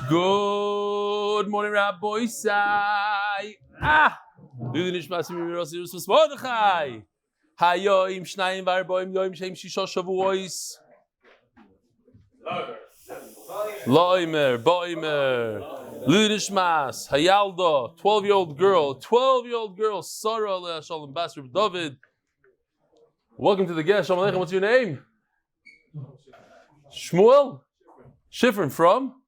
Good morning, Rabbi Sai. Lili nishmas Yossi Yosef Mordechai. Hayoim shnayim varboim yoim sheim shisha shavuos. Loimer, boimer. Lili nishmas Hayalda, 12-year-old girl, Sorah le'ashalom bas Reb David. Welcome to the guest. Shalom Aleichem. What's your name? Shmuel? Shifra from?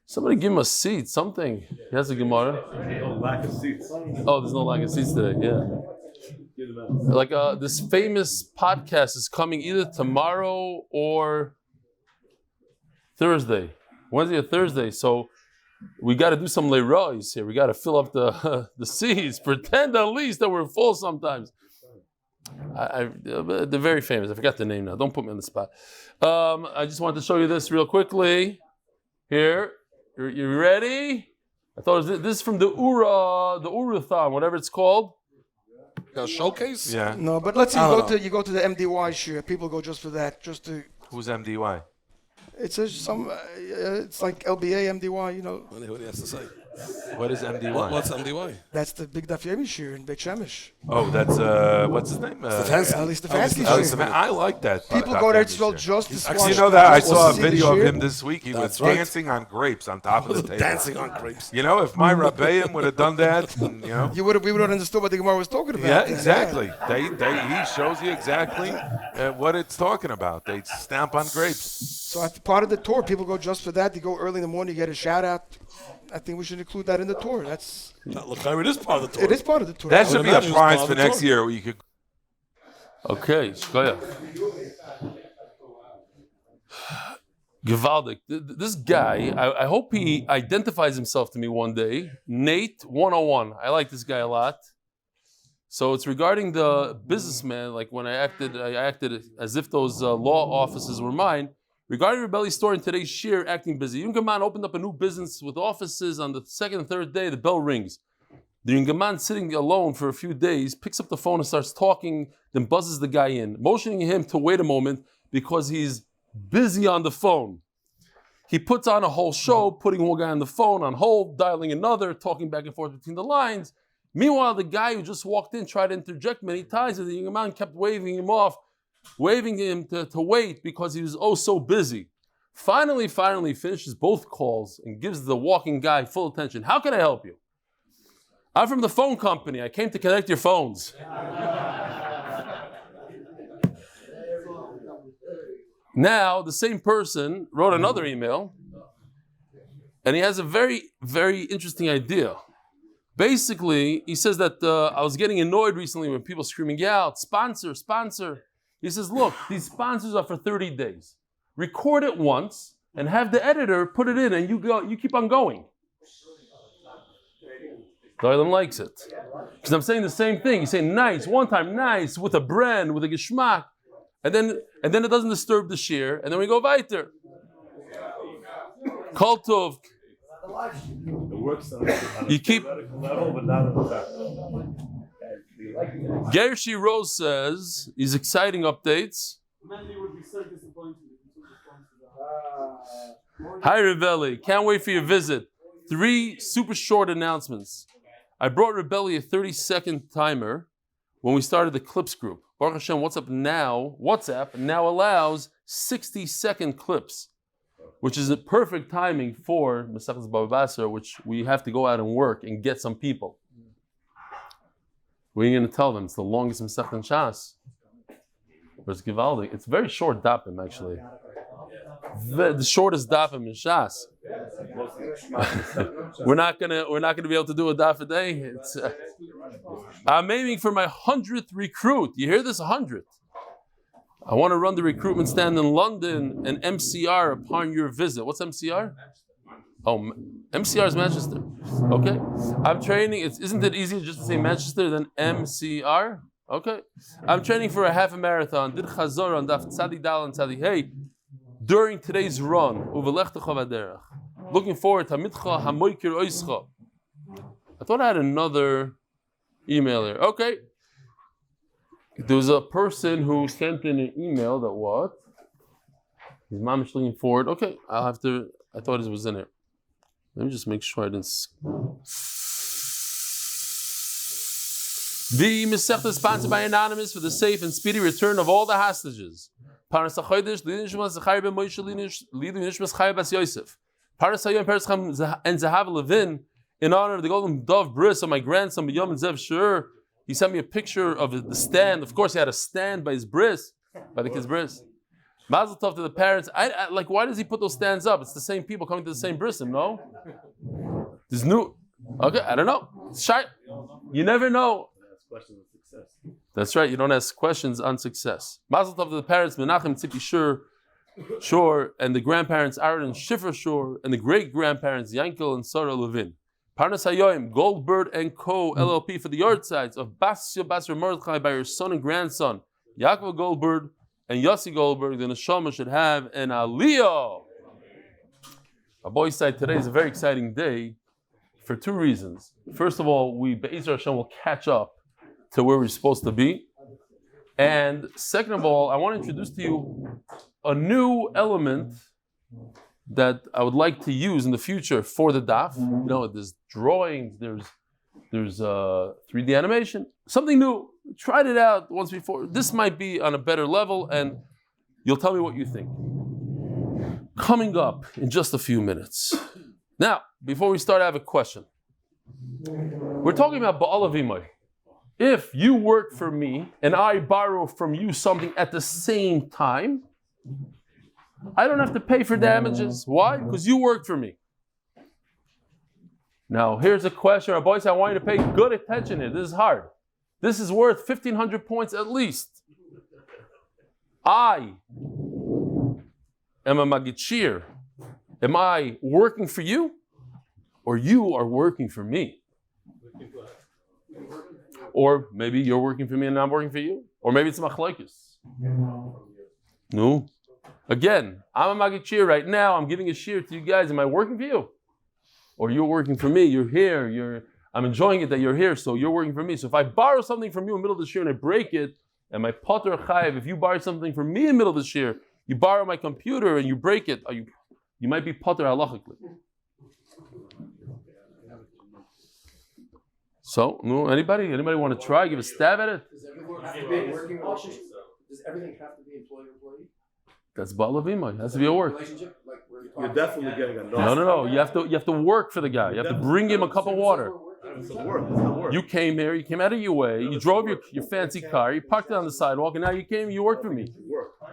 Somebody give him a seat, something. He has a Gemara. No lack of seats. Oh, there's no lack of seats today, yeah. Like this famous podcast is coming either tomorrow or Thursday. Wednesday or Thursday. So we got to do some leroys here. We got to fill up the seats. Pretend at least that we're full sometimes. They're very famous. I forgot the name now. Don't put me on the spot. I just wanted to show you this real quickly. Here. You ready? I thought this is from the Urathon, whatever it's called. A showcase? Yeah. No, but let's see. You go to the MDY share. People go just for that, just to. Who's MDY? It's it's like LBA MDY. You know. What he has to say. What is MDY? What's MDY? That's the big Daf Yomi share in Beit Shemesh. Oh, that's what's his name? Eli Stefansky. I like that. People go there to just to Actually, you know that I saw a video of him this week. He was dancing on grapes on top of the table. Dancing on grapes. You know, if my Rabbeim would have done that, you know, we would have understood what the Gemara was talking about. Yeah, exactly. He shows you exactly what it's talking about. They stamp on grapes. So part of the tour, people go just for that. They go early in the morning, you get a shout out. I think we should include that in the tour. That's. Look, it is part of the tour. It is part of the tour. That should be a prize for next year. Where you could. Okay, Zahava. Gewaldig. This guy, I hope he identifies himself to me one day. Nate 101. I like this guy a lot. So it's regarding the businessman. Like when I acted as if those law offices were mine. Regarding Rebelli's story in today's shir, acting busy. Yungaman opened up a new business with offices. On the second and third day, the bell rings. The Yungaman, sitting alone for a few days, picks up the phone and starts talking, then buzzes the guy in, motioning him to wait a moment because he's busy on the phone. He puts on a whole show, putting one guy on the phone on hold, dialing another, talking back and forth between the lines. Meanwhile, the guy who just walked in tried to interject many times, and the Yungaman kept waving him off, waving him to wait because he was so busy. Finally finishes both calls and gives the walking guy full attention. How can I help you? I'm from the phone company. I came to connect your phones. Now, the same person wrote another email, and he has a very, very interesting idea. Basically, he says that I was getting annoyed recently when people screaming out, sponsor, sponsor. He says, look, these sponsors are for 30 days. Record it once and have the editor put it in and you keep on going. Adelman likes it. Because I'm saying the same thing. You say nice, one time, nice, with a brand, with a geschmack. And then it doesn't disturb the shir. And then we go weiter. Kultov. It works on You keep... level, but not on the Gershi Rose says, these exciting updates. Hi Rebelli, can't wait for your visit. 3 super short announcements. I brought Rebelli a 30-second timer when we started the clips group. Baruch Hashem, WhatsApp now allows 60-second clips, which is a perfect timing for Masechtas Bava Basra, which we have to go out and work and get some people. What are you going to tell them? It's the longest Masechta in Shas. It's Givaldi. It's very short dapim, actually. The shortest dapim in Shas. We're not gonna be able to do a daf a day. I'm aiming for my 100th recruit. You hear this? 100th. I want to run the recruitment stand in London and MCR upon your visit. What's MCR? Oh, MCR is Manchester. Okay. I'm training. Isn't it easier just to say Manchester than MCR? Okay. I'm training for a half a marathon. Did Chazor on Daf Tzadi Dal and Tzadi. Hey, during today's run, looking forward to Mitcha Hamoikir Oischa. I thought I had another email here. Okay. There was a person who sent in an email that what? His mom is leaning forward. Okay, I'll have to. I thought it was in it. Let me just make sure I didn't. The Masechta is sponsored by Anonymous for the safe and speedy return of all the hostages. Paras HaChodesh, Lina Nishmas Zechariah ben Moshe, Lina Nishmas Chaya bas Yosef. Paras Hayom, Peretz Chaim, and Zahava Levin, in honor of the golden dove Bris of my grandson Binyamin Shifra Schur. He sent me a picture of the stand. Of course, he had a stand by his Bris, by the kid's Bris. Mazel tov to the parents. I like. Why does he put those stands up? It's the same people coming to the same brisim, no? There's new. Okay, I don't know. Shy. You never know. Questions of success. That's right. You don't ask questions on success. Mazel tov to the parents, Menachem, Tzippy, Shur, and the grandparents, Ahron Shifra Schur, and the great-grandparents, Yankel and Sorah, Levin. Parnas Hayoim, Goldburd Co LLP for the yartzeits of Basra Mordechai by your son and grandson, Yakov Goldburd and Yossi Goldburg. The neshama should have an aliyah. Our boys say today is a very exciting day for two reasons. First of all, we Be'ezer Hashem will catch up to where we're supposed to be. And second of all, I want to introduce to you a new element that I would like to use in the future for the daf. You know, there's drawings, there's 3D animation, something new. Tried it out once before. This might be on a better level, and you'll tell me what you think. Coming up in just a few minutes. Now, before we start, I have a question. We're talking about Ba'al Avimai. If you work for me and I borrow from you something at the same time, I don't have to pay for damages. Why? Because you worked for me. Now, here's a question. Our boys, I want you to pay good attention here. This is hard. This is worth 1,500 points at least. I am a magitshir. Am I working for you? Or you are working for me? Or maybe you're working for me and I'm working for you. Or maybe it's machlokes. No. Again, I'm a magitshir right now. I'm giving a shir to you guys. Am I working for you? Or you're working for me. You're here. I'm enjoying it that you're here, so you're working for me. So if I borrow something from you in the middle of the shir and I break it, and my potter chayiv, if you borrow something from me in the middle of the shir, you borrow my computer and you break it, you might be potter halachically. So, no, anybody want to try? Give a stab at it? Does everything have to be a working relationship? Does everything have to be employer-employee? That's Ba'al Avimai. It has to be a work. Relationship? Like You're definitely getting a No. You have to work for the guy. You have to bring him a cup of water. It's not work. You came here. You came out of your way. You drove your fancy car. You parked it on the sidewalk, and now you worked for me.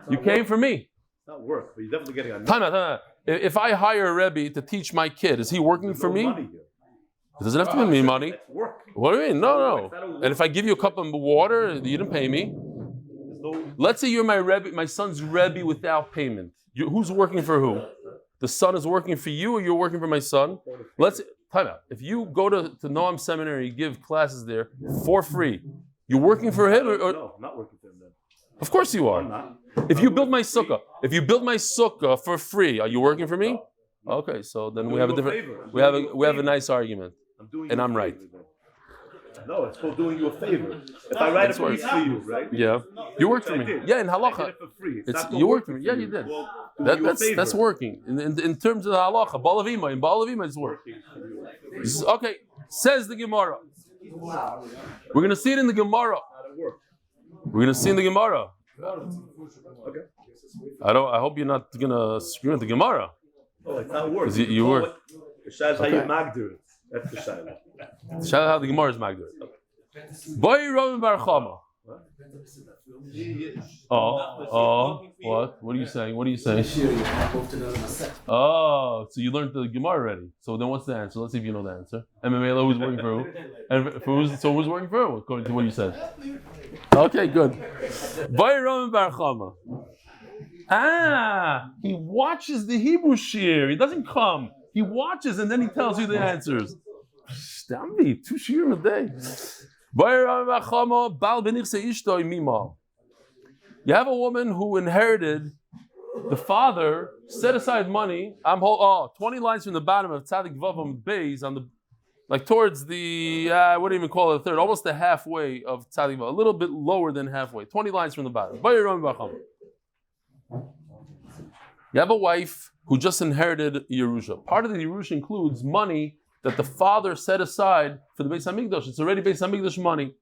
You came for me. It's not work, but you're definitely getting a Time out. If I hire a Rebbe to teach my kid, is he working for me? It doesn't have to be me money. It's work. What do you mean? No. And if I give you a cup of water, you didn't pay me. Let's say you're my Rebbe, my son's Rebbe without payment. Who's working for who? The son is working for you, or you're working for my son? Time out. If you go to Noam Seminary, you give classes there for free, you're working for him? Or No, I'm not working for him then. Of course you are. I'm not. If you build my sukkah for free, are you working for me? Okay, so then we have a different. We have a nice argument, and I'm right. No, it's called doing you a favor. If I write a piece for you, right? Yeah, you worked for me. Yeah, in halacha, I did it for free. it's you worked for me. Yeah, you did. Well, That's working. In terms of the halacha, Ba'al Avimai, in Ba'al Avimai is work. Okay, says the Gemara. We're gonna see it in the Gemara. We're gonna see in the Gemara. Okay. I hope you're not gonna screw at the Gemara. Oh, it's not work. You work. The shah is how you magdir it. That's the shah. Shout out how the Gemara is magdir. Boy Robin Bar Chama. What? What are you saying? Oh, so you learned the Gemara already. So then what's the answer? Let's see if you know the answer. MMA who's working for who? And who's working for who, according to what you said? Okay, good. Boy Robin Bar Chama. He watches the Hebrew shir. He doesn't come. He watches and then he tells you the answers. Damn me, 2 shir a day. You have a woman who inherited, the father set aside money. 20 lines from the bottom of Tzadik Amud Beis on the, towards the, I wouldn't even call it a third, almost the halfway of Tzadik, a little bit lower than halfway. 20 lines from the bottom. You have a wife who just inherited Yerusha. Part of the Yerusha includes money that the father set aside for the Beis Hamikdash. It's already Beis Hamikdash money.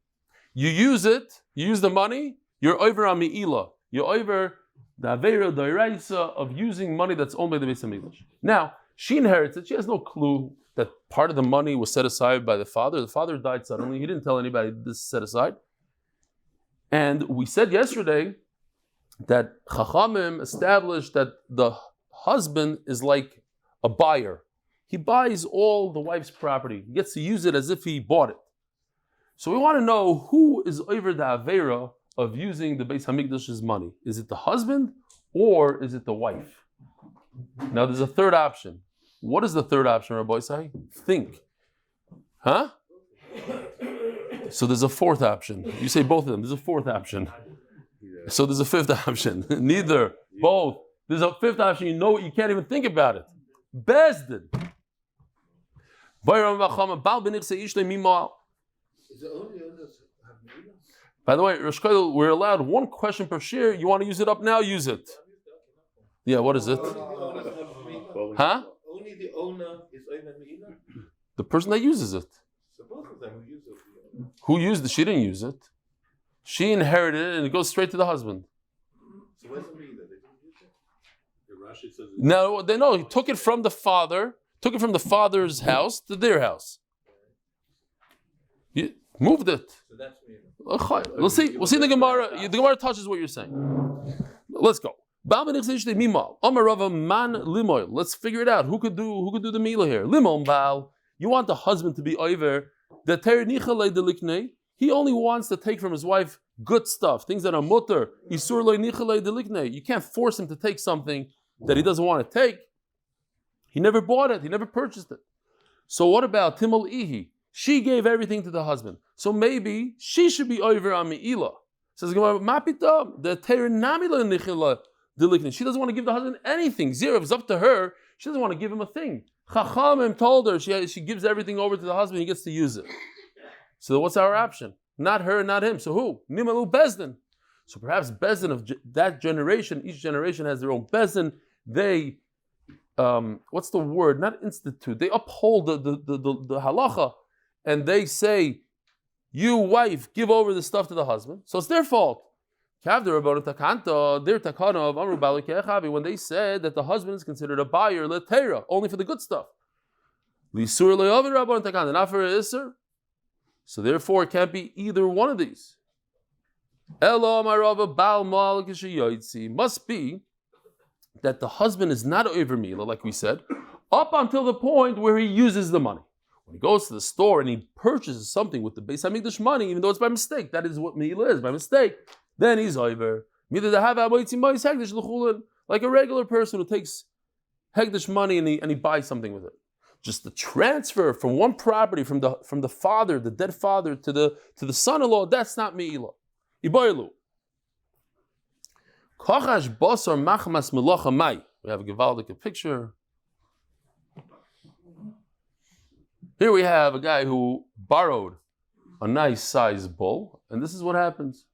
You use it, you use the money, you're over on Me'ilah. You're over the Aveira, the Iraisa of using money that's owned by the Beis Hamikdash. Now, she inherits it. She has no clue that part of the money was set aside by the father. The father died suddenly. He didn't tell anybody this is set aside. And we said yesterday that Chachamim established that the husband is like a buyer. He buys all the wife's property. He gets to use it as if he bought it. So we want to know who is over the Aveira of using the Beis Hamikdash's money. Is it the husband or is it the wife? Now there's a third option. What is the third option, Rabbi Isai? Think. Huh? So there's a fourth option. You say both of them. There's a fourth option. So there's a fifth option. Neither. Both. There's a fifth option. You know, you can't even think about it. Bezdin. By the way, Rosh Kodel, we're allowed one question per share. You want to use it up now? Use it. Yeah, what is it? Huh? Only the owner is over Me'ilah. The person that uses it. So both of them who use it. Who used it? She didn't use it. She inherited it and it goes straight to the husband. So where's the Me'ilah? They didn't use it. No, they know he took it from the father, took it from the father's house to their house. He moved it. So that's Me'ilah. We'll see. We'll see the Gemara. The Gemara touches what you're saying. Let's go. Let's figure it out. Who could do the Mila here? You want the husband to be over. He only wants to take from his wife good stuff, things that are mutter. You can't force him to take something that he doesn't want to take. He never bought it. He never purchased it. So what about Timol Ihi? She gave everything to the husband. So maybe she should be over on Me'ilah. Says Mapita, the Terenamila Nichila. She doesn't want to give the husband anything. Zero. If it's up to her, she doesn't want to give him a thing. Chachamim told her she gives everything over to the husband, he gets to use it. So what's our option? Not her, not him. So who? Nimalu Bezdin. So perhaps Bezdin of that generation, each generation has their own Bezdin. They, what's the word? Not institute. They uphold the halacha and they say, you wife, give over the stuff to the husband. So it's their fault. When they said that the husband is considered a buyer, letera, only for the good stuff. Not for isser. So therefore it can't be either one of these. Must be that the husband is not over Mila, like we said, up until the point where he uses the money. When he goes to the store and he purchases something with the Beis Hamikdash money, even though it's by mistake, that is what Mila is, by mistake. Then he's over. Like a regular person who takes Hegdish money and he buys something with it. Just the transfer from one property, from the father, the dead father, to the son-in-law, that's not Me'ilah. Iboilu. Kochash basar machmas melacha mai. We have a Gevaldik picture. Here we have a guy who borrowed a nice sized bull, and this is what happens.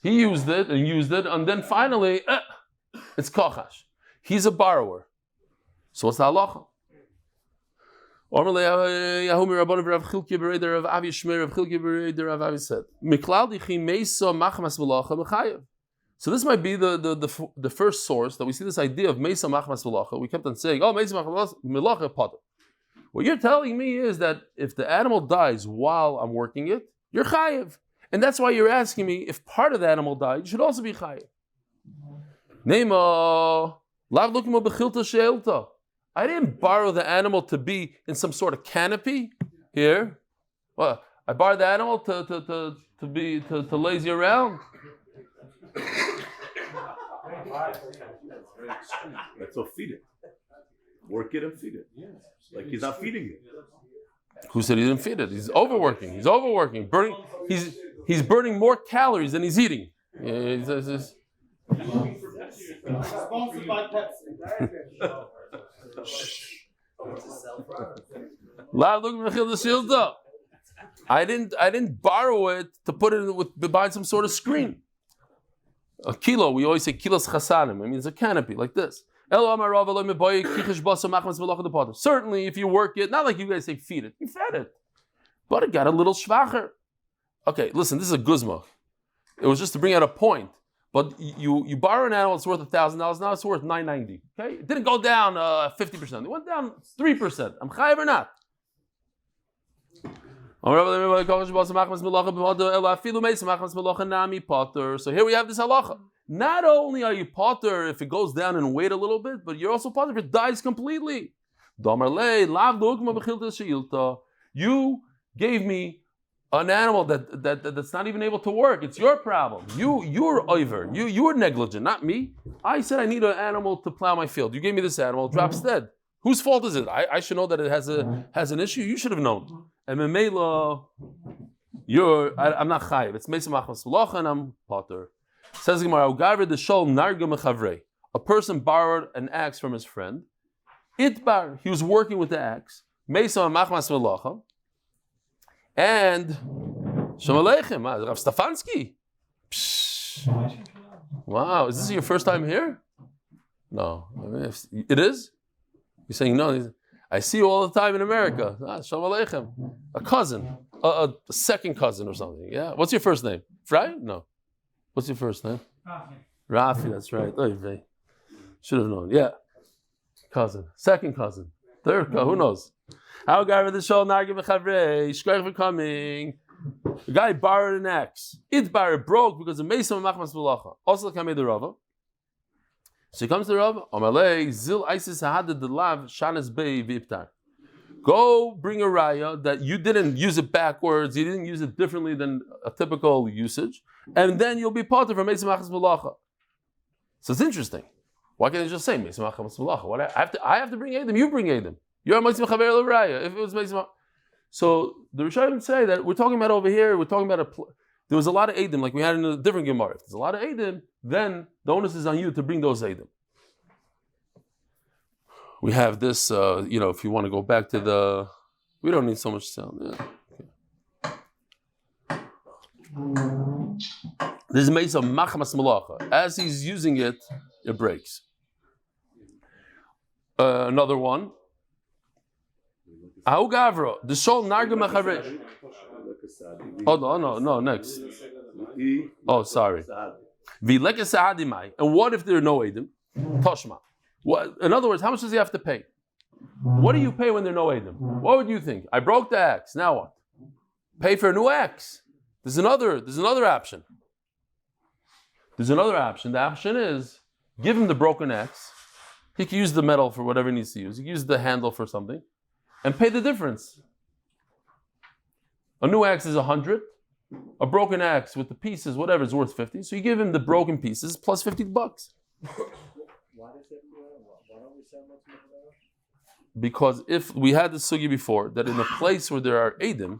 He used it, and then finally, it's kochash. He's a borrower. So what's the halacha? So this might be the first source that we see this idea of Mesa Machmas Melacha. We kept on saying, oh, Mesa Machmas Melacha Potter. What you're telling me is that if the animal dies while I'm working it, you're chayiv. And that's why you're asking me, if part of the animal died, you should also be chayiv. Neima, lav lukimo bechilta sheilta. I didn't borrow the animal to be in some sort of canopy here. Well, I borrowed the animal to lazy around. Let's all feed it. Work it and feed it. Yeah. Like he's not feeding it. Who said he didn't feed it? He's overworking. He's burning more calories than he's eating. Sponsored by Pepsi. I didn't borrow it to put it behind some sort of screen. A kilo, we always say kilos chasanim. I mean, it's a canopy like this. Certainly, if you work it, not like you guys say feed it, you fed it, but it got a little schwacher. Okay, listen, this is a guzma. It was just to bring out a point. But you borrow an animal, it's worth $1,000. Now it's worth $990. Okay, it didn't go down 50%. It went down 3%. I'm chayav or not? So here we have this halacha. Not only are you potter if it goes down in weight a little bit, but you're also potter if it dies completely. You gave me an animal that's not even able to work. It's your problem. You're over. You were negligent, not me. I said I need an animal to plow my field. You gave me this animal, it drops dead. Whose fault is it? I should know that it has an issue. You should have known. And Memela, I'm not chayiv. It's Mesa Machmas V'locha and I'm potter. Says the Gemara, Ugaver the Shol Narga Mechavrei. A person borrowed an axe from his friend. Itbar, he was working with the axe. Mesa Machmas V'locha. And Shalom Aleichem, Rav Stefansky. Wow, is this your first time here? No, it is. You're saying no. I see you all the time in America. Shalom Aleichem. A cousin, a second cousin or something. Yeah. What's your first name? Fry? No. What's your first name? Rafi. That's right. Should have known. Yeah. Cousin, second cousin, third cousin. Who knows? How guy with the show nargim mechavrei shkoich for coming. The guy borrowed an axe. It broke because of Mesa Machmas V'locha. Also came the Rava. So he comes to the Rava. Amalei zil isis hahadad delav shanas bei v'iptar. Go bring a raya that you didn't use it backwards. You didn't use it differently than a typical usage, and then you'll be potter from Mesa Machmas V'locha. So it's interesting. Why can't I just say Mesa Machmas V'locha? What I have to bring Adam. You bring Adam. You're a Meitzim Chaver L'Raya. If it was Meitzim, so the Rishonim say that we're talking about over here. We're talking about there was a lot of Adam, like we had in a different Gemara. If there's a lot of Adam, then the onus is on you to bring those Adam. We have this. If you want to go back to we don't need so much sound. Yeah. Okay. This is Meitzim Machmas Malacha. As he's using it, it breaks. Another one. Ahu Gavra, the Shol Narga Mecharesh. Oh, no, next. Oh, sorry. Vileka Sa'adimai. And what if there are no Edim? Toshma. In other words, how much does he have to pay? What do you pay when there are no Edim? What would you think? I broke the axe. Now what? Pay for a new axe. There's another option. The option is give him the broken axe. He can use the metal for whatever he needs to use. He can use the handle for something. And pay the difference. A new axe is 100. A broken axe with the pieces, whatever, is worth 50. So you give him the broken pieces plus $50. Why don't we sell much more? Because if we had the sugi before, that in a place where there are Edim,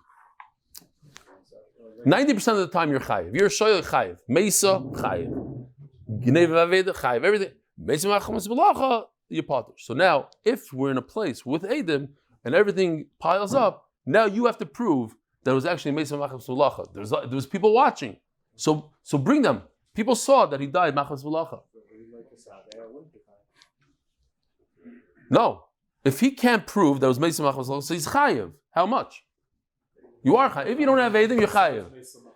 90% of the time you're chayiv. You're shoyel chayiv. Mesa chayiv. Gneva aveda chayiv. Everything. Mesa machmas b'lacha, you're potter. So now, if we're in a place with Edim, and everything piles up, now you have to prove that it was actually Mesa Machmas V'lacha. There was people watching. So bring them. People saw that he died Machmas V'lacha. No. If he can't prove that it was Mesa Machmas V'lacha, so he's chayiv. How much? You are chayiv. If you don't have Eidim, you're chayiv.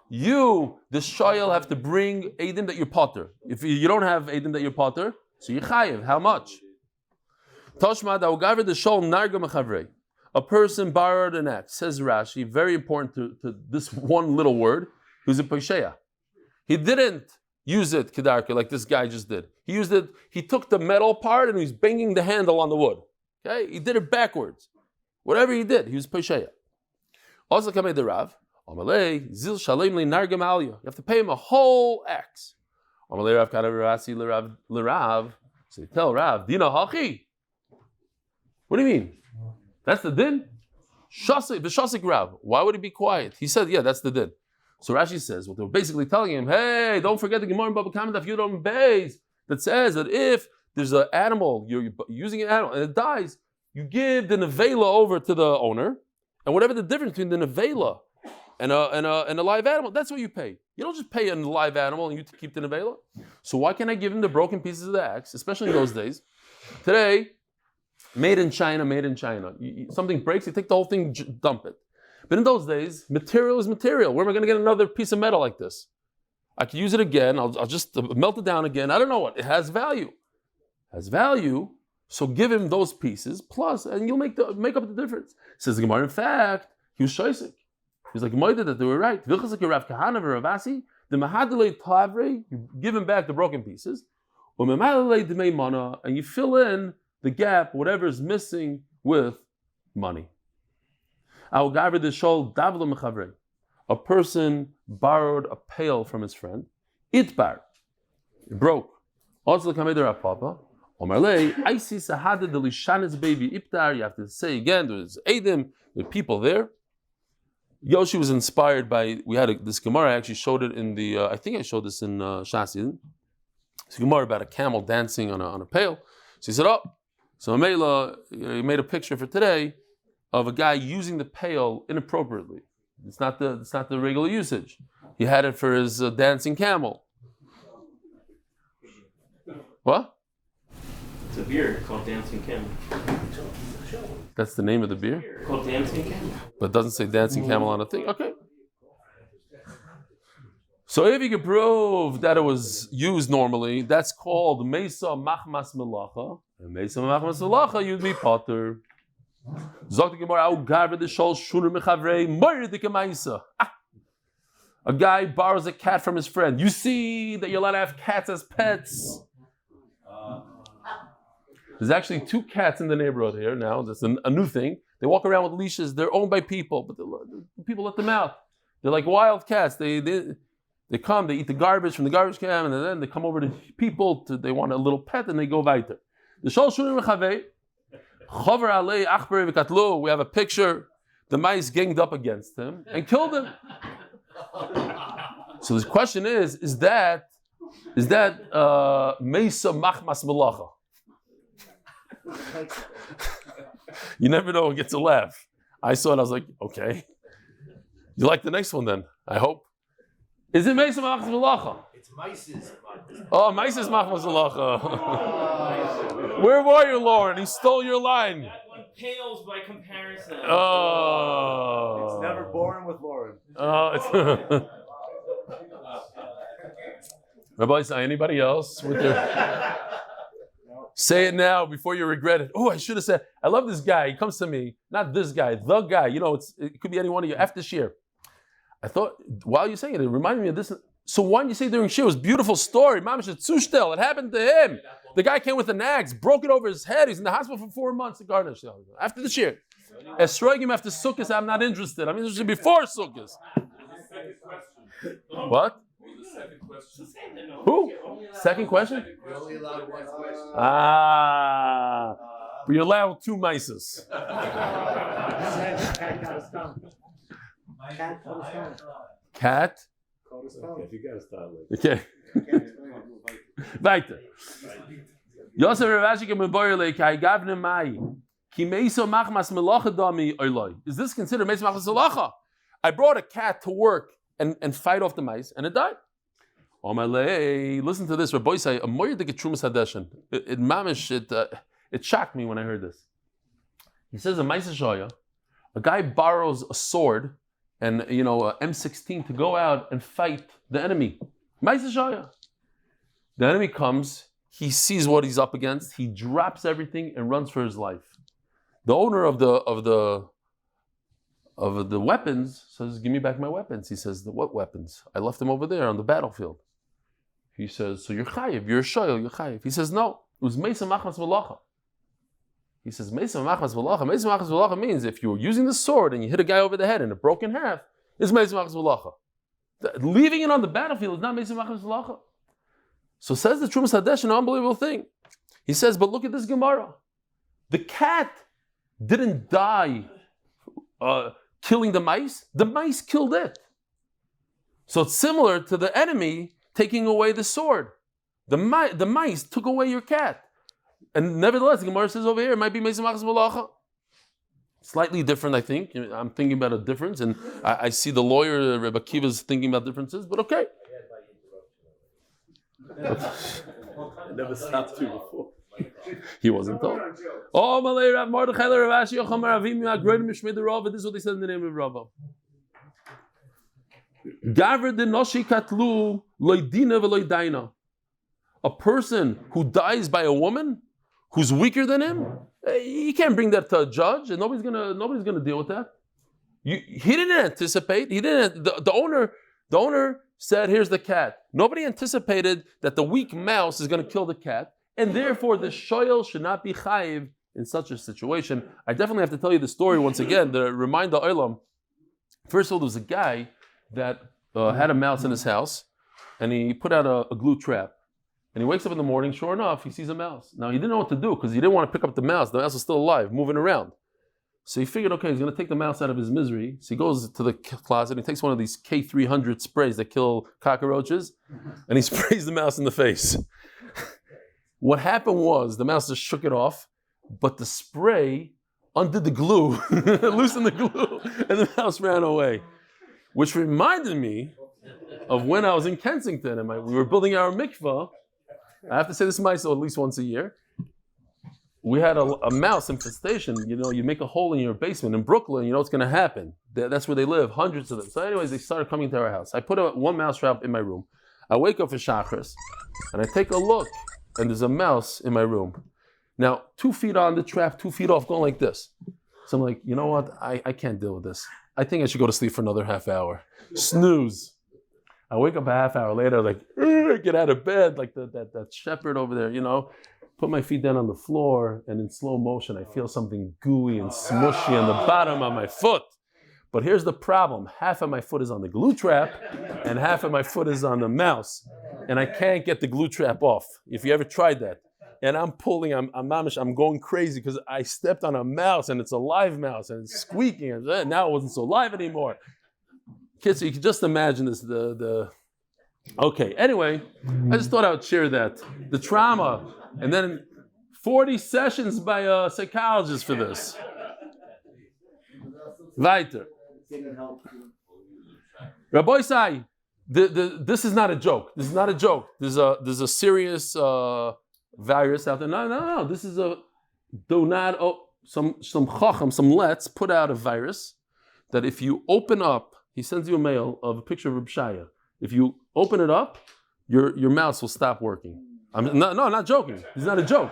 You, the shoyel, have to bring Eidim that you're potter. If you don't have Eidim that you're potter, so you're chayiv. How much? Toshma da'ugaver the shol narga mechavrei. A person borrowed an axe, says Rashi, very important to this one little word, he was a pesheya. He didn't use it, kedarka, like this guy just did. He used it, he took the metal part and he was banging the handle on the wood. Okay? He did it backwards. Whatever he did, he was pesheya. Also, kamei the Rav, Amalei, zil shalem le nargam aliyah. You have to pay him a whole axe. Amalei Rav kadav rasi l'Rav. So you tell Rav, Dina hachi. What do you mean? That's the din? V'shasik Rav. Why would he be quiet? He said, yeah, that's the din. So Rashi says, what they were basically telling him, hey, don't forget the Gemara in Bava Metzia Daf Yomi that says that if there's an animal, you're using an animal, and it dies, you give the nevela over to the owner, and whatever the difference between the nevela and a live animal. That's what you pay. You don't just pay a live animal and you keep the nevela. So why can't I give him the broken pieces of the axe, especially in those days? Today, made in China. Something breaks, you take the whole thing, dump it. But in those days, material is material. Where am I going to get another piece of metal like this? I can use it again. I'll just melt it down again. I don't know what. It has value. So give him those pieces plus, and you'll make up the difference. Says the Gemara. In fact, he was shoisik. He's like, Moida, that they were right. The mahadalei tavre, you give him back the broken pieces, and you fill in the gap, whatever is missing, with money. A person borrowed a pail from his friend. It broke. Also, you have to say again, there's Adim, there are people there. Yossi was inspired by, we had this Gemara, I actually showed it in the, I think I showed this in Shasi. It's a Gemara about a camel dancing on a pail. So he said, so Amela, he made a picture for today of a guy using the pail inappropriately. It's not the regular usage. He had it for his dancing camel. What? It's a beer called Dancing Camel. That's the name of the beer? Called Dancing Camel. But it doesn't say Dancing Camel on a thing. Okay. So if you can prove that it was used normally, that's called Mesa Machmas Melacha. And Mesa Machmas Melacha, you'd be potter. A guy borrows a cat from his friend. You see that you're allowed to have cats as pets. There's actually 2 cats in the neighborhood here now. That's a new thing. They walk around with leashes. They're owned by people, but the people let them out. They're like wild cats. They come, they eat the garbage from the garbage can, and then they come over to people. They want a little pet, and they go weiter. We have a picture. The mice ganged up against him and killed him. So the question is that Mesa Machmas Melacha? You never know who gets a laugh. I saw it, I was like, okay. You like the next one then, I hope. Is it Mesa Machmas Melacha? It's mice's. Oh, Mice's Machmas Melacha. Where were you, Lauren? He stole your line. That one pales by comparison. Oh. It's never boring with Lauren. Rabbi, anybody else with their... Say it now before you regret it. Oh, I should have said. I love this guy. He comes to me. Not this guy, the guy. You know, it could be any one of you. After Shir, I thought while you're saying it, it reminded me of this. So why didn't you say during Shir? It was a beautiful story. Mamash Tzushtel. It happened to him. The guy came with an axe, broke it over his head. He's in the hospital for 4 months. The garnish. After the Shir. Esroigim after Sukkot, I'm not interested. I'm interested before Sukkot. What? Who? Second question? But you're allowed 2 mices. Cat? If you gotta start like Okay. Weiter. Yosef Ravashi Kemeboyle Kai Gavne Mai. Ki Meiso Machmas Melacha Dami Oiloi. Is this considered Meiso Machmas Melacha? I brought a cat to work and fight off the mice, and it died. Listen to this. Rabbi say a moyed Trumas Hadeshin. It shocked me when I heard this. He says a Maisa Shoya, a guy borrows a sword and a M16 to go out and fight the enemy. Maisa Shoya. The enemy comes. He sees what he's up against. He drops everything and runs for his life. The owner of the weapons says, "Give me back my weapons." He says, "What weapons? I left them over there on the battlefield." He says, "So you're chayiv, you're a shoyel, you're chayiv." He says, "No, it was Mesa Machmas Melacha." He says, "Mesa Machmas Melacha." Mesa Machmas Melacha means if you were using the sword and you hit a guy over the head and it broke in half, it's Mesa Machmas Melacha. Leaving it on the battlefield is not Mesa Machmas Melacha. So says the Trumas Hadesh, an unbelievable thing. He says, but look at this Gemara. The cat didn't die killing the mice killed it. So it's similar to the enemy taking away the sword. The mice took away your cat. And nevertheless, the Gemara says over here, it might be Mesa Machmas Melacha. Slightly different, I think. I'm thinking about a difference, and I see the lawyer, Rebbe Akiva's thinking about differences, but okay. I never stopped you before. He wasn't told. Oh, Malay Rav Mordechai Rav Ashi Yocham Ravim Agroidim Mishmei Rava. This is what they said in the name of Rava. Gaver de Noshi Katlu Loidina Veloidaina. A person who dies by a woman who's weaker than him, he can't bring that to a judge, and nobody's gonna deal with that. He didn't anticipate. He didn't. The owner said, "Here's the cat." Nobody anticipated that the weak mouse is going to kill the cat, and therefore the shoyel should not be chayiv in such a situation. I definitely have to tell you the story once again to remind the olam. First of all, there was a guy that had a mouse in his house, and he put out a glue trap. And he wakes up in the morning, sure enough, he sees a mouse. Now, he didn't know what to do because he didn't want to pick up the mouse. The mouse was still alive, moving around. So he figured, okay, he's going to take the mouse out of his misery. So he goes to the closet and he takes one of these K300 sprays that kill cockroaches, and he sprays the mouse in the face. What happened was the mouse just shook it off, but the spray undid the glue, loosened the glue, and the mouse ran away. Which reminded me of when I was in Kensington and we were building our mikvah. I have to say this myself at least once a year. We had a mouse infestation. You make a hole in your basement in Brooklyn, you know what's going to happen. That's where they live, hundreds of them. So anyways, they started coming to our house. I put one mouse trap in my room. I wake up for Shachris, and I take a look, and there's a mouse in my room. Now, 2 feet on the trap, 2 feet off, going like this. So I'm like, you know what? I can't deal with this. I think I should go to sleep for another half hour. Snooze. I wake up a half hour later, like, get out of bed, like that shepherd over there, put my feet down on the floor, and in slow motion, I feel something gooey and smushy on the bottom of my foot. But here's the problem. Half of my foot is on the glue trap, and half of my foot is on the mouse. And I can't get the glue trap off, if you ever tried that. And I'm pulling, I'm going crazy because I stepped on a mouse, and it's a live mouse, and it's squeaking, and now it wasn't so live anymore. Kids, you can just imagine this, Okay, anyway, I just thought I would share that. The trauma, and then 40 sessions by a psychologist for this. Weiter. Rabbi Sai, this is not a joke. This is not a joke. There's a serious virus out there. No. This is some chacham, some lets put out a virus that if you open up, he sends you a mail of a picture of Reb Shaya. If you open it up, your mouse will stop working. I'm not joking. It's not a joke.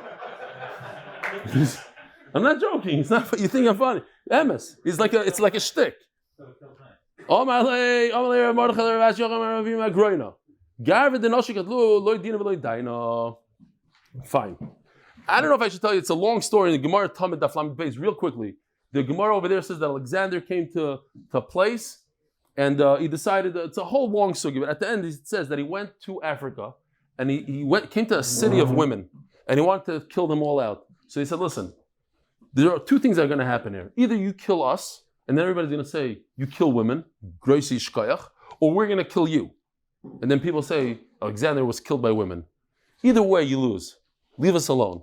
I'm not joking. It's not. You think I'm funny? Emes. It's like a shtick. Fine. I don't know if I should tell you. It's a long story in the Gemara Talmud Daf Amud Beis. Real quickly, the Gemara over there says that Alexander came to a place. And he decided, it's a whole long sugi, but at the end it says that he went to Africa and he came to a city of women and he wanted to kill them all out. So he said, listen, there are 2 things that are going to happen here. Either you kill us, and then everybody's going to say, you kill women, groisi shkayach, or we're going to kill you. And then people say, Alexander was killed by women. Either way, you lose. Leave us alone.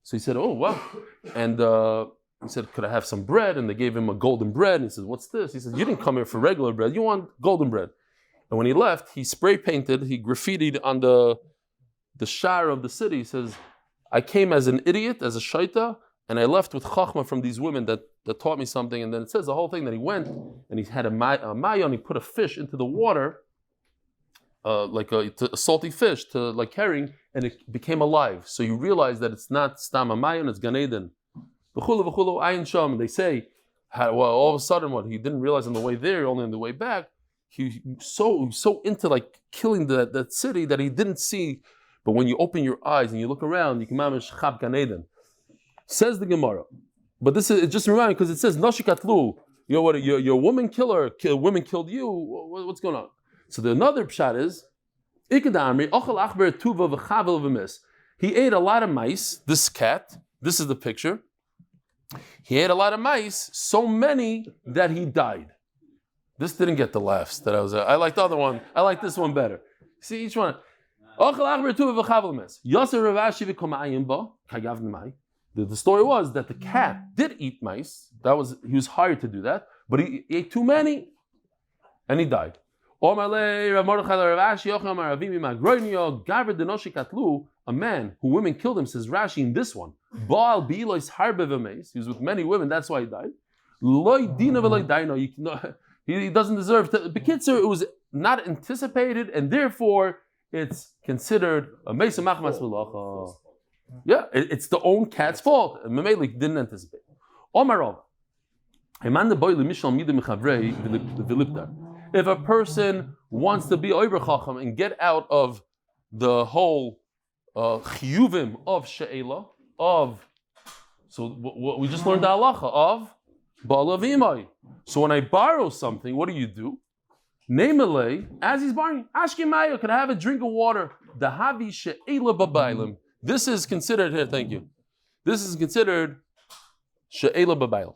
So he said, oh, wow. And he said, could I have some bread? And they gave him a golden bread. And he said, what's this? He said, you didn't come here for regular bread. You want golden bread. And when he left, he spray painted, he graffitied on the shire of the city. He says, I came as an idiot, as a shaita, and I left with chachma from these women that taught me something. And then it says the whole thing that he went and he had a mayon, he put a fish into the water, like a salty fish, like herring, and it became alive. So you realize that it's not stam mayon, it's Gan Eden. They say, well, all of a sudden, what he didn't realize on the way there, only on the way back, he was so into like killing that city that he didn't see. But when you open your eyes and you look around, you can mamish chab Gan Eden. Says the Gemara, but this is just reminding because it says nashikatlu. You know what? You're a woman killer. Women killed you. What's going on? So the another pshat is he ate a lot of mice. This cat. This is the picture. He ate a lot of mice, so many that he died. This didn't get the laughs that I was. I like the other one. I like this one better. See each one. The The story was that the cat did eat mice. He was hired to do that, but he ate too many, and he died. A man who women killed him, says Rashi in this one. He was with many women, that's why he died. He doesn't deserve to. Bekitzer, it was not anticipated, and therefore it's considered a Mesa Machmas V'Lacha. Yeah, it's the own cat's fault. Mameli didn't anticipate. If a person wants to be Oiber Chacham and get out of the whole chiyuvim of she'ela, so what we just learned the halacha of ba'alav imay. So when I borrow something, what do? Namely, as he's borrowing, Ashkemaya, can I have a drink of water? The havi she'ela b'bailim. This is considered here. Thank you. This is considered she'ela b'bailim.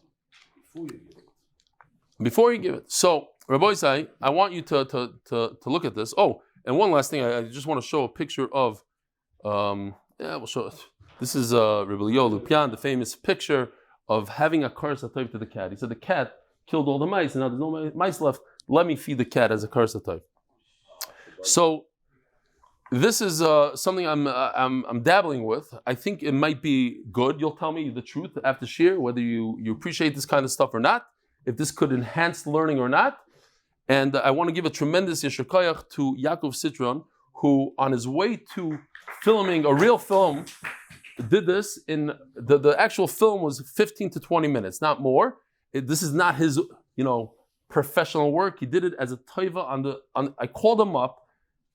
Before you give it. So, Rabbi Isai, I want you to look at this. Oh, and one last thing, I just want to show a picture of. We'll show it. This is Rabbi Leo Lupian, the famous picture of having a curse atayv to the cat. He said the cat killed all the mice, and now there's no mice left. Let me feed the cat as a curse atayv. So this is something I'm dabbling with. I think it might be good. You'll tell me the truth after shir, whether you appreciate this kind of stuff or not, if this could enhance learning or not. And I want to give a tremendous yesher koyach to Yakov Citron, who on his way to filming a real film did this in the actual film was 15 to 20 minutes, not more. This is not his professional work. He did it as a toiva I called him up,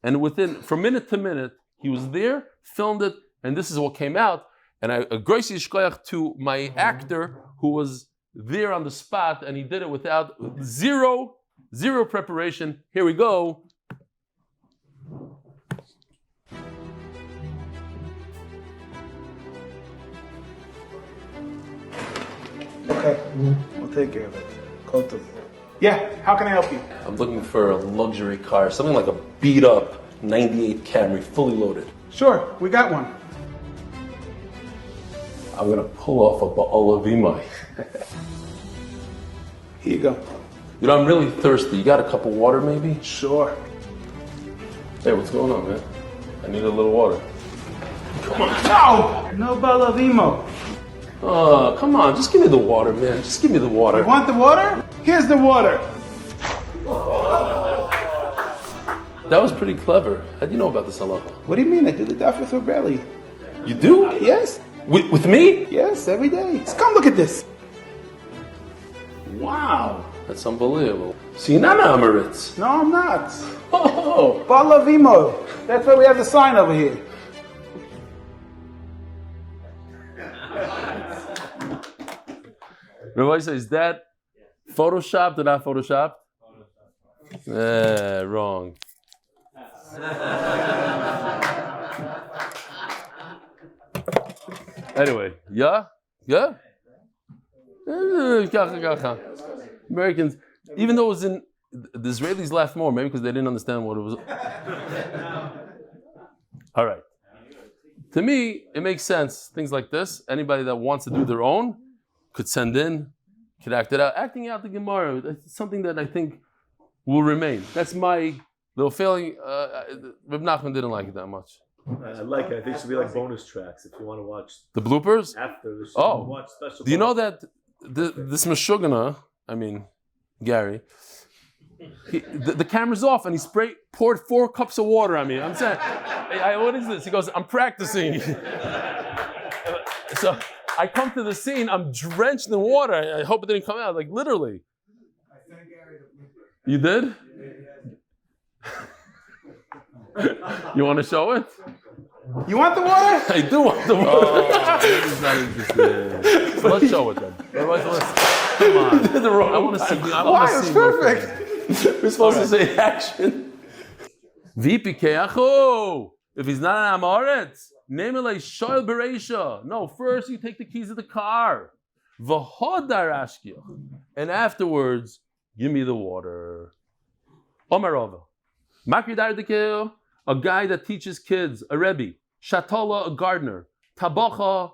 and from minute to minute he was there, filmed it, and this is what came out. And a grace yishkoyach to my actor who was there on the spot, and he did it without zero preparation. Here we go. Okay, we'll take care of it. Call to. Yeah, how can I help you? I'm looking for a luxury car, something like a beat-up 98 Camry, fully loaded. Sure, we got one. I'm gonna pull off a ba'alav imay. Here you go. I'm really thirsty. You got a cup of water, maybe? Sure. Hey, what's going on, man? I need a little water. Come on. No balavimo. Come on, just give me the water, man. Just give me the water. You want the water? Here's the water. That was pretty clever. How do you know about this halacha? What do you mean? I do the daf with Rabeli. You do? Yes. With me? Yes, every day. Just come look at this. Wow. That's unbelievable. So you're not an Amaritz. No, I'm not. Oh. Balavimo. That's why we have the sign over here. Rabbi says, is that photoshopped or not photoshopped? Wrong. Anyway, yeah? Americans, even though it was the Israelis laughed more, maybe because they didn't understand what it was. All right. To me, it makes sense. Things like this, anybody that wants to do their own could send in, could act it out. Acting out the Gemara, that's something that I think will remain. That's my little feeling. Reb Nachman didn't like it that much. I like it. I think it should be like bonus tracks if you want to watch the bloopers after the show. Oh, Watch special. Do you know that this Meshugana, Gary, the camera's off and he poured 4 cups of water on me. I'm saying, what is this? He goes, I'm practicing. So I come to the scene, I'm drenched in water. I hope it didn't come out, like literally. I sent Gary the blooper. You did? You want to show it? You want the water? I do want the water. He's not interested. So let's show it then. Come on. I want to see. Why? It's perfect. We're supposed to say action. Vipikeacho. If he's not an Amaretz, name it like Shoel Bereisha. No, first you take the keys of the car. V'hodar ashkiach. And afterwards, give me the water. Omarova. Makridar dekeo. A guy that teaches kids, a rebbe. Shatola, a gardener. Tabacha,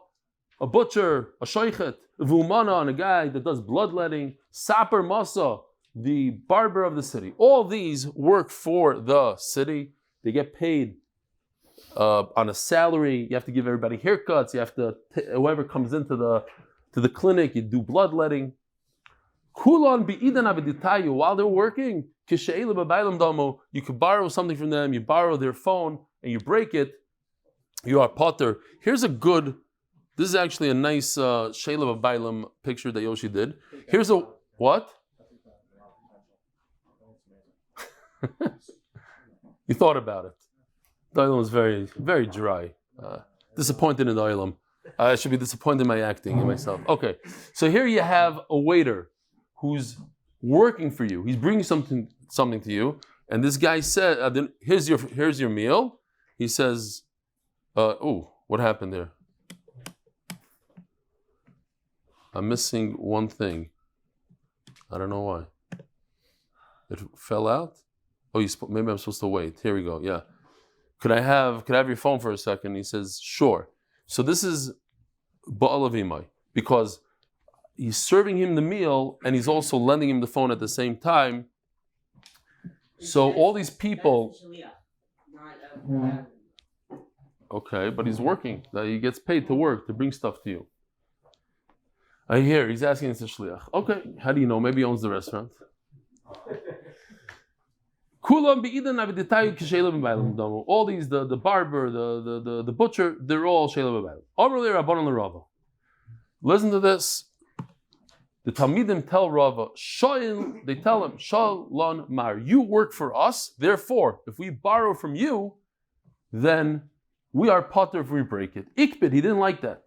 a butcher, a shoichet, v'umana, and a guy that does bloodletting, saper masa, the barber of the city. All these work for the city. They get paid on a salary. You have to give everybody haircuts. You have to, whoever comes into the clinic, you do bloodletting. Kulon bi'idan abeditayu, while they're working, kishe'ele b'baylam damo, you could borrow something from them, you borrow their phone, and you break it, you are potter. Here's a good, this is actually a nice she'ele b'baylam picture that Yossi did. Here's a, what? You thought about it. The Olam was very, very dry. Disappointed in the Olam. I should be disappointed in my acting and myself. Okay, so here you have a waiter who's working for you. He's bringing something to you, and this guy said, "Here's your meal." He says, "Oh, what happened there? I'm missing one thing. I don't know why. It fell out. Oh, maybe I'm supposed to wait. Here we go. Yeah. Could I have your phone for a second?" He says, "Sure." So this is Ba'al Avimai, because he's serving him the meal and he's also lending him the phone at the same time. So all these people. Okay, but he's working. He gets paid to work, to bring stuff to you. I hear he's asking it's a shliach. Okay, how do you know? Maybe he owns the restaurant. All these, the barber, the butcher, they're all sheila b'baylam. Listen to this. The Talmidim tell Rava, they tell him, Shalon Mar, you work for us, therefore, if we borrow from you, then we are potter if we break it. Ikbid, he didn't like that.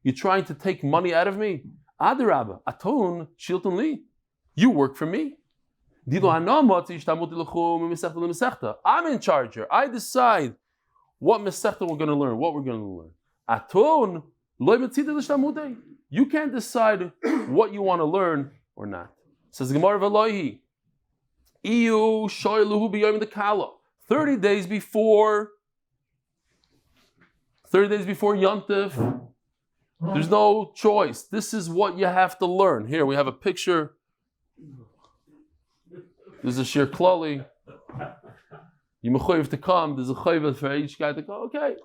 You're trying to take money out of me? Adarabba, Aton, Shilton Li. You work for me. I'm in charge here. I decide what mesechta we're going to learn, what we're going to learn. Aton, you can't decide what you want to learn or not. Says Gemara Velohi. 30 days before Yontif, there's no choice. This is what you have to learn. Here we have a picture. There's a shir klali. You mechoyev to come. There's a chayva for each guy to go. Okay.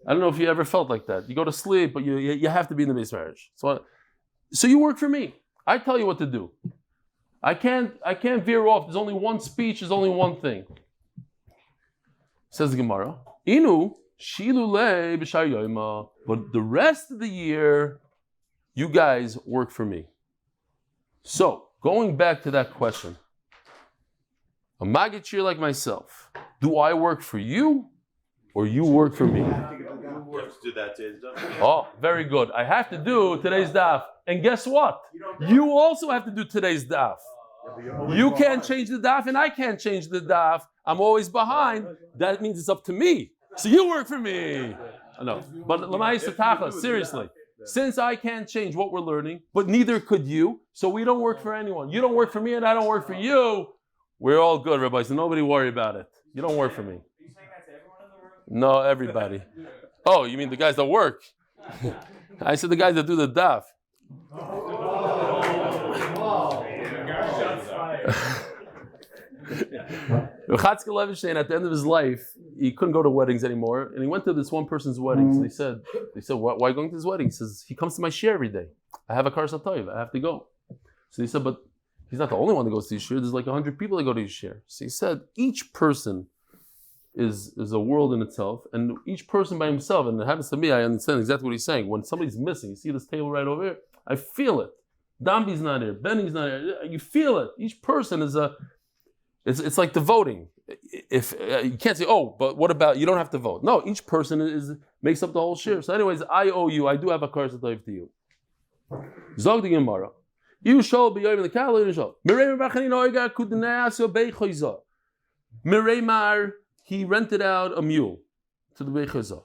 I don't know if you ever felt like that. You go to sleep, but you have to be in the base marriage. So you work for me. I tell you what to do. I can't veer off. There's only one speech. There's only one thing. Says the Gemara. Inu shilule b'shar yoyma. But the rest of the year, you guys work for me. So going back to that question. A magachir like myself, do I work for you or you work for me? You have to do that today's daf. Oh, very good. I have to do today's daf. And guess what? You also have to do today's daf. You can't change the daf and I can't change the daf. I'm always behind. That means it's up to me. So you work for me. No, but seriously. Since I can't change what we're learning, but neither could you, so we don't work for anyone. You don't work for me and I don't work for you. We're all good, Rabbi, so nobody worry about it. You don't work for me. Are you saying that to everyone in the room? No, everybody. Oh, you mean the guys that work? I said the guys that do the daf. Chatzkel Levinstein, at the end of his life, he couldn't go to weddings anymore, and he went to this one person's wedding. So they said, why are you going to his wedding? He says, he comes to my share every day. I have a kar satoiv, I have to go. So he said, but he's not the only one that goes to his share. There's like 100 people that go to his share. So he said, each person is a world in itself, and each person by himself, and it happens to me, I understand exactly what he's saying. When somebody's missing, you see this table right over here, I feel it. Dambi's not here, Benny's not here, you feel it. Each person is it's like the voting. If you can't say, oh, but what about, you don't have to vote. No, each person makes up the whole share. So anyways, I owe you, I do have a kar satoiv to you. Zog the Gemara. You shall be over the calendar. Mireimar, he rented out a mule to the Bechazah.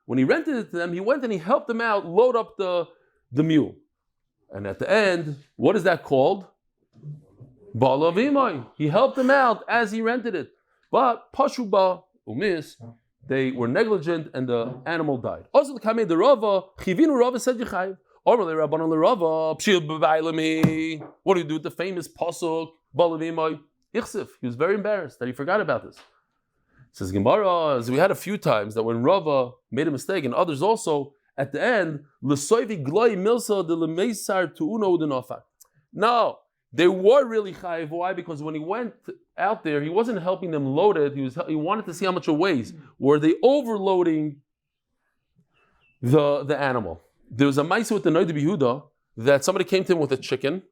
When he rented it to them, he went and he helped them out load up the mule. And at the end, what is that called? Ba'al Avimai. He helped them out as he rented it. But Pashuba, umis, they were negligent and the animal died. Also, the Kamei the Rava, Chivinu Rava said Yechayev. Ormale Rabbanon the Rava, Pshil B'Bailami. What do you do with the famous pasuk? Balavimai Ichsif. He was very embarrassed that he forgot about this. Says Gemara, as we had a few times that when Rava made a mistake, and others also, at the end, L'soivi Gloi Milsa de Lemeisar Tu'uno Udenofak. No, they were really chayiv. Why? Because when he went out there, he wasn't helping them load it. He wanted to see how much it weighs. Were they overloading the animal? There was a ma'aseh with the Noda B'Yehuda that somebody came to him with a chicken.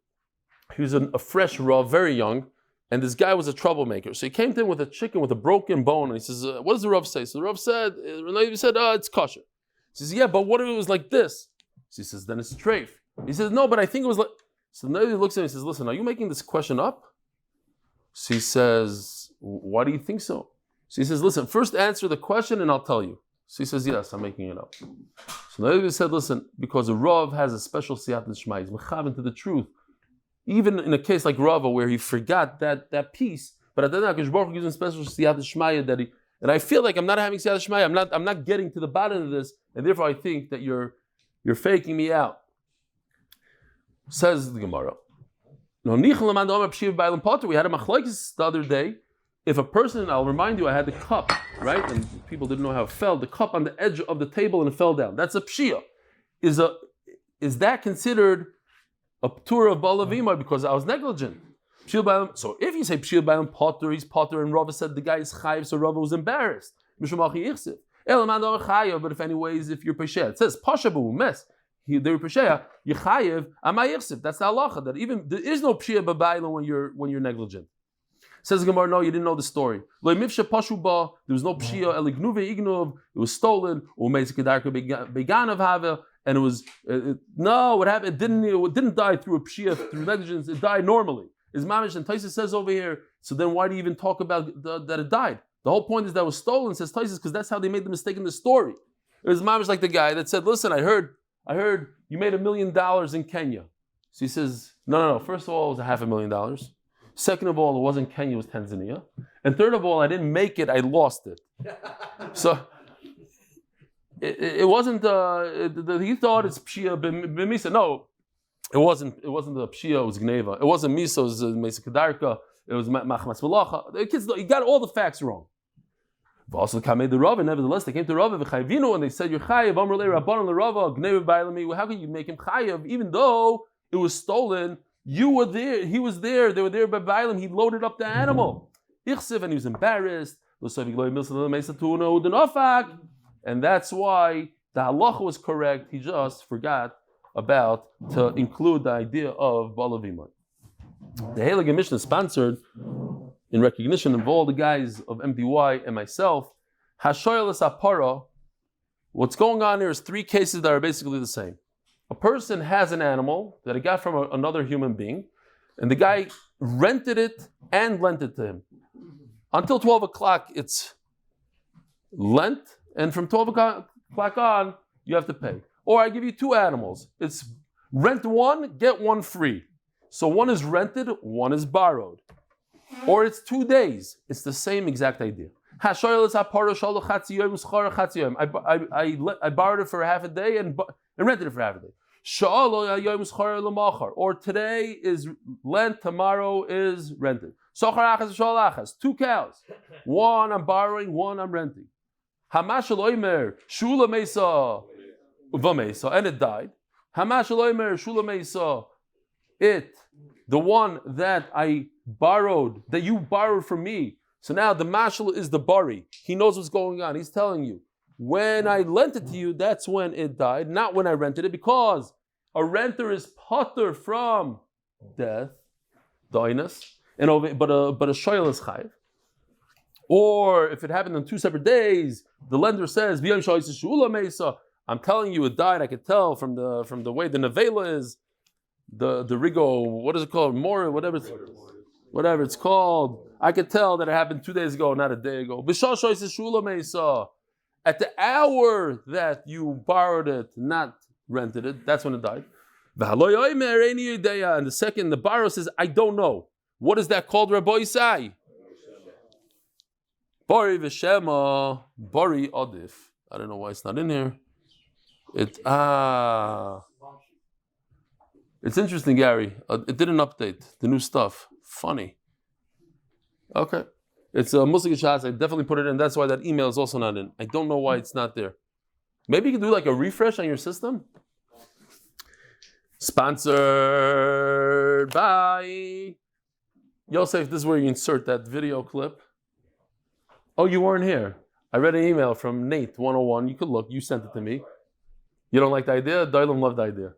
He was a fresh raw, very young, and this guy was a troublemaker. So he came to him with a chicken with a broken bone, and he says, "What does the Rav say?" So the Rav said, "It's kosher." He says, "Yeah, but what if it was like this?" So he says, "Then it's treif." He says, "No, but I think it was like." So the Noda looks at him and says, "Listen, are you making this question up?" So he says, "Why do you think so?" So he says, "Listen, first answer the question and I'll tell you." So he says, "Yes, I'm making it up." So the Noda said, "Listen, because a Rav has a special siyat d'shma, he's mechaven to the truth. Even in a case like Rava where he forgot that piece, but at the end, Baruch gives him special siyat d'shma that he, and I feel like I'm not having siyat d'shma, I'm not getting to the bottom of this, and therefore I think that you're faking me out." Says the Gemara. No, we had a machlokes the other day. If a person, I'll remind you, I had the cup, right? And people didn't know how it fell. The cup on the edge of the table and it fell down. That's a pshia. Is that considered a p'tur of balavima because I was negligent? So if you say pshia b'alam potter, he's potter, and Rava said the guy is chayiv, so Rava was embarrassed. But if anyways, if you're pesheya, it says pashabu mes. They were pesheya, yechayev amayichsiv. That's the halacha. That even there is no pshia b'bayla when you're negligent. Says the Gemara, no, you didn't know the story. There was no pshia elignuve ignuv. It was stolen. And it was no. What happened? It didn't die through a pshia, through negligence. It died normally. Is mamish, and Taisa says over here. So then why do you even talk about that it died? The whole point is that it was stolen. Says Taisa, because that's how they made the mistake in the story. It was mamish like the guy that said, "Listen, I heard you made $1 million in Kenya." So he says, No. First of all, it was $500,000. Second of all, it wasn't Kenya, it was Tanzania. And third of all, I didn't make it, I lost it. So it wasn't, he thought it's Pshia b'misa. No, it wasn't the Pshia, it was Gneva. It wasn't Misa, it was Mesa Kedarka, it was Machmas V'lacha. The kids, he got all the facts wrong. Also, the Rava, nevertheless, they came to Rava and they said, "You're chayiv." How can you make him chayiv even though it was stolen? You were there. He was there. They were there by Bailam. He loaded up the animal. Ichsiv, and he was embarrassed. And that's why the halacha was correct. He just forgot about to include the idea of balavimai. The Heilige Mishnah sponsored, in recognition of all the guys of MDY and myself, Hashoyeles Apara. What's going on here is 3 cases that are basically the same. A person has an animal that he got from another human being, and the guy rented it and lent it to him. Until 12 o'clock, it's lent, and from 12 o'clock on, you have to pay. Or I give you 2 animals. It's rent 1, get 1 free. So 1 is rented, 1 is borrowed. Or it's 2 days. It's the same exact idea. I borrowed it for half a day and rented it for half a day. Or today is lent, tomorrow is rented. 2 cows. 1 I'm borrowing, 1 I'm renting. And it died. The one that I borrowed, that you borrowed from me. So now the mashal is the bari. He knows what's going on. He's telling you, when I lent it to you, that's when it died, not when I rented it, because a renter is potter from death, dainas, but a shoyel is chayiv. Or if it happened on 2 separate days, the lender says, I'm telling you it died. I could tell from the way the nevela is. The rigo, what is it called? More, whatever it's called. I could tell that it happened 2 days ago, not a day ago. At the hour that you borrowed it, not rented it, that's when it died. And the second, the borrower says, I don't know. What is that called, Rabbi Isai? Bari v'shema, bari adif. I don't know why it's not in here. It's interesting, Gary. It didn't update the new stuff. Funny. Okay. It's a Musik Shas. I definitely put it in. That's why that email is also not in. I don't know why it's not there. Maybe you can do like a refresh on your system. Sponsored by Yosef. This is where you insert that video clip. Oh, you weren't here. I read an email from Nate 101. You could look. You sent it to me. You don't like the idea? Dailam loved the idea.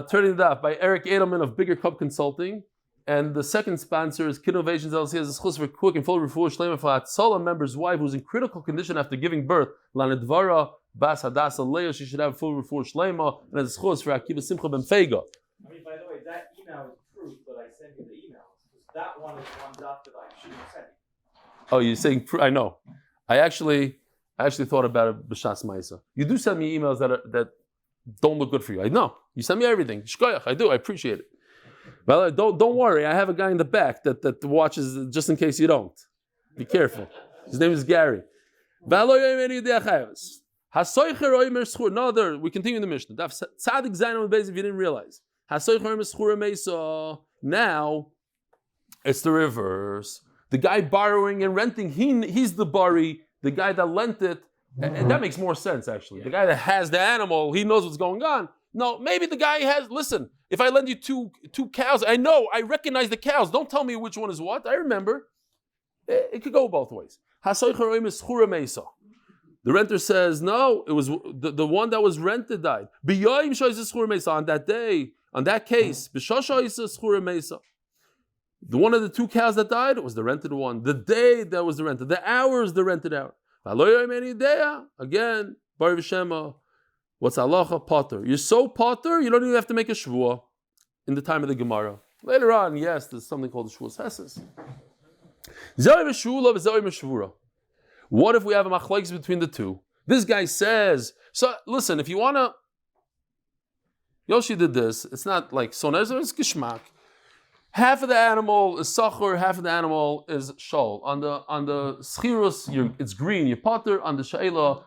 Turning it off by Eric Adelman of Bigger Cup Consulting. And the second sponsor is Kidnovations LLC as a schus for quick and full Refuah Shelaima for Hatzalah member's wife who's in critical condition after giving birth. Lana Devorah, Bas Hadassah Leah, she should have full Refuah Shelaima and as a schus for Akiva Simcha Ben Fega. I mean, by the way, that email is proof that I sent you the email. That one is one dot that I shouldn't have sent you. Oh, you're saying, I know. I actually thought about it, B'Shas Ma'isa. You do send me emails that don't look good for you. I know. You send me everything. Shkoyach, I do. I appreciate it. Well, don't worry. I have a guy in the back that watches just in case you don't. Be careful. His name is Gary. No, we continue the Mishnah. Tzadik Zayin Amud Beis if you didn't realize. Now, it's the reverse. The guy borrowing and renting, he's the bari. The guy that lent it, and that makes more sense actually. The guy that has the animal, he knows what's going on. No, maybe the guy has, listen, if I lend you two cows, I recognize the cows. Don't tell me which one is what. I remember. It could go both ways. The renter says, no, it was the one that was rented died. On that day, on that case, the one of the two cows that died was the rented one. The day that was the rented. The hour is the rented hour. Again, Baruch Shema. What's halacha? Potter. You're so potter, you don't even have to make a shvuah in the time of the Gemara. Later on, yes, there's something called the shvuah hesses. What if we have a machlokes between the two? This guy says, so listen, if you want to, Yossi did this, it's not like sonezer, it's geshmak. Half of the animal is sachur, half of the animal is shol. On the schirus, it's green, you potter. On the she'ela,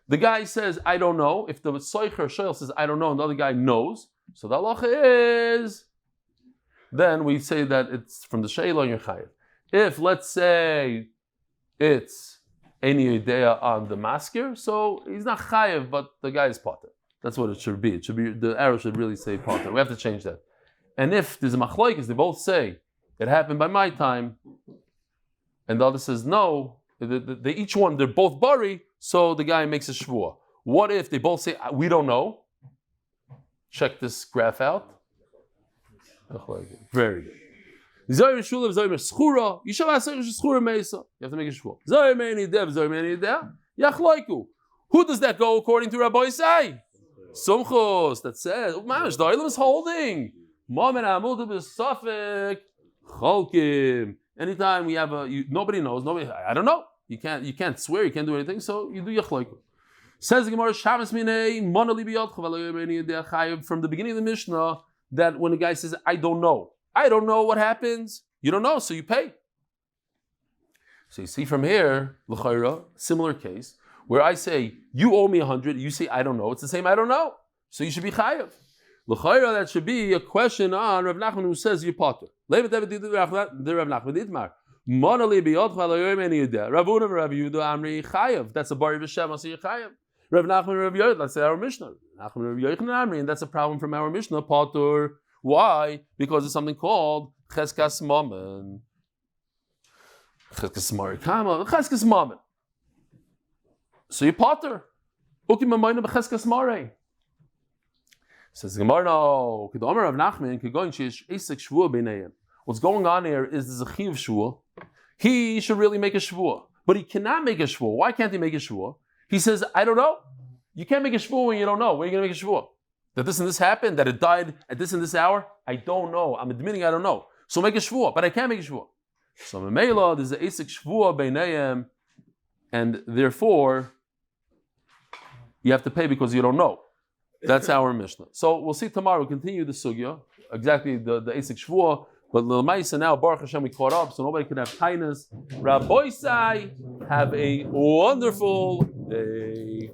the guy says, I don't know. If the soicher she'el says, I don't know, and the other guy knows, so the halacha is, then we say that it's from the she'ela and you're chayiv. If, let's say, it's any idea on the masker, so he's not chayiv, but the guy is potter. That's what it should be. It should be, the arrow should really say potter. We have to change that. And if there's a machlokes, they both say, it happened by my time, and the other says, no, they each one, they're both bari, so the guy makes a shvuah. What if they both say, we don't know? Check this graph out. Very good. You have to make a shvuah. Who does that go according to Rabbi Yossi? Sumchos, that says, the Adelman is holding. Anytime we have nobody knows, I don't know. You can't swear, you can't do anything, so you do yachloiku. Says the Gemara, from the beginning of the Mishnah, that when the guy says, I don't know what happens, you don't know, so you pay. So you see from here, l'chayra, similar case, where I say, you owe me 100, you say, I don't know, it's the same, I don't know, so you should be chayav. L'chayra, that should be a question on Rav Nachman who says you potter. Levin Rav Nachman ditmar. Monali biyot chalayoyim any yudeh. Rav Una Rav Yehuda Amri chayav. That's a bari v'shem asi chayav. Rav Nachman Rav Yoyed. Let's say our Mishnah. Nachman Rav Yoyed Amri, and that's a problem from our Mishnah. Potter. Why? Because it's something called cheskas mamen. Cheskas marikama. Cheskas mamen. So you potter. Ukim amayna b'cheskas mare. Says the Gemara, no. What's going on here is there's a chiv shvuah. He should really make a shvuah, but he cannot make a shvuah. Why can't he make a shvuah? He says, I don't know. You can't make a shvuah when you don't know. Where are you going to make a shvuah? That this and this happened, that it died at this and this hour? I don't know. I'm admitting I don't know. So make a shvuah, but I can't make a shvuah. So Memela, there's an asik shvuah beinayim, and therefore you have to pay because you don't know. That's our Mishnah. So we'll see tomorrow. We'll continue the sugya. Exactly the asik shvuah. But l'maisa now, Baruch Hashem, we caught up, so nobody could have tainas. Rabbi Sai, have a wonderful day.